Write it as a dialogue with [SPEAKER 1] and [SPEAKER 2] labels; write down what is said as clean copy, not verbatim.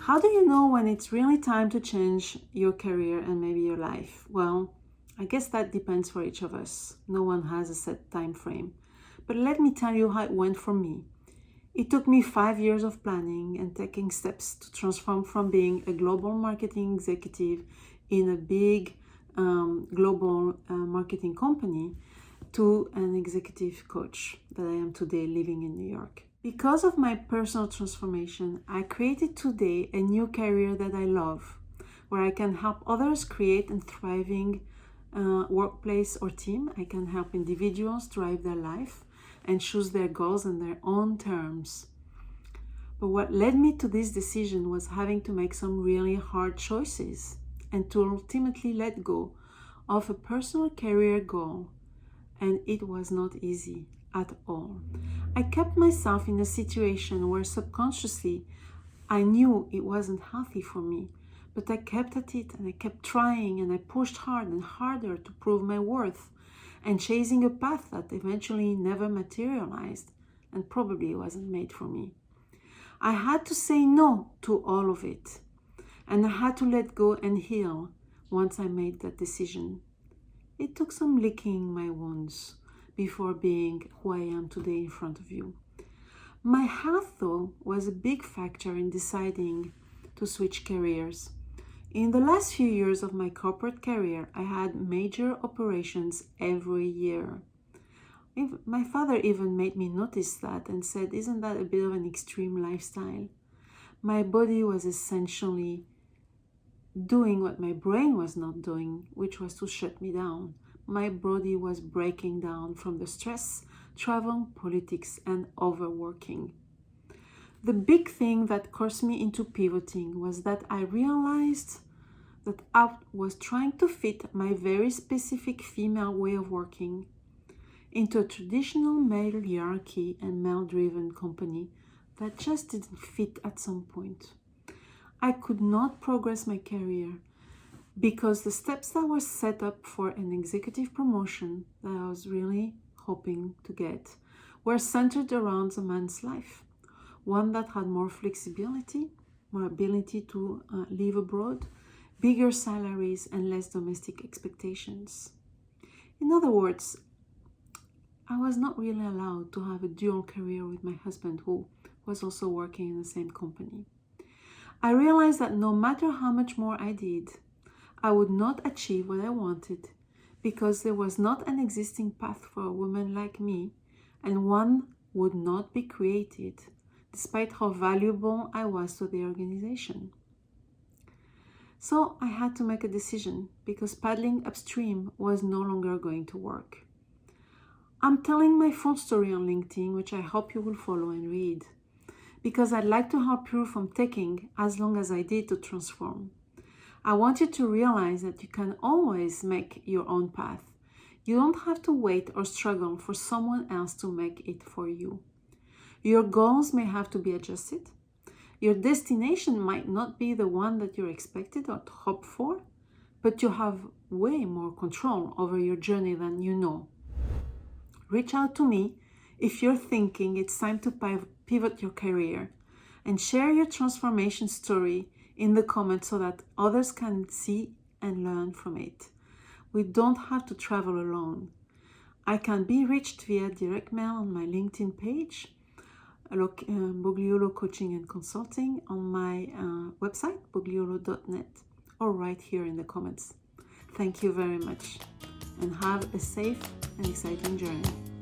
[SPEAKER 1] How do you know when it's really time to change your career and maybe your life? Well, I guess that depends for each of us. No one has a set time frame. But let me tell you how it went for me. It took me 5 years of planning and taking steps to transform from being a global marketing executive in a big global marketing company to an executive coach that I am today living in New York. Because of my personal transformation, I created today a new career that I love, where I can help others create a thriving workplace or team. I can help individuals drive their life and choose their goals on their own terms. But what led me to this decision was having to make some really hard choices and to ultimately let go of a personal career goal. And it was not easy at all. I kept myself in a situation where subconsciously I knew it wasn't healthy for me, but I kept at it and I kept trying and I pushed hard and harder to prove my worth and chasing a path that eventually never materialized and probably wasn't made for me. I had to say no to all of it, and I had to let go and heal once I made that decision. It took some licking my wounds before being who I am today in front of you. My health, though, was a big factor in deciding to switch careers. In the last few years of my corporate career, I had major operations every year. My father even made me notice that and said, "Isn't that a bit of an extreme lifestyle?" My body was essentially doing what my brain was not doing, which was to shut me down. My body was breaking down from the stress, travel, politics, and overworking. The big thing that caused me into pivoting was that I realized that I was trying to fit my very specific female way of working into a traditional male hierarchy and male-driven company that just didn't fit at some point. I could not progress my career because the steps that were set up for an executive promotion that I was really hoping to get were centered around a man's life, one that had more flexibility, more ability to live abroad, bigger salaries, and less domestic expectations. In other words, I was not really allowed to have a dual career with my husband, who was also working in the same company. I realized that no matter how much more I did, I would not achieve what I wanted because there was not an existing path for a woman like me, and one would not be created despite how valuable I was to the organization. So I had to make a decision because paddling upstream was no longer going to work. I'm telling my full story on LinkedIn, which I hope you will follow and read, because I'd like to help you from taking as long as I did to transform. I want you to realize that you can always make your own path. You don't have to wait or struggle for someone else to make it for you. Your goals may have to be adjusted. Your destination might not be the one that you're expected or hoped for, but you have way more control over your journey than you know. Reach out to me if you're thinking it's time to pivot your career, and share your transformation story in the comments so that others can see and learn from it. We don't have to travel alone. I can be reached via direct mail on my LinkedIn page, Bogliolo Coaching and Consulting, on my website, bogliolo.net, or right here in the comments. Thank you very much, and have a safe and exciting journey.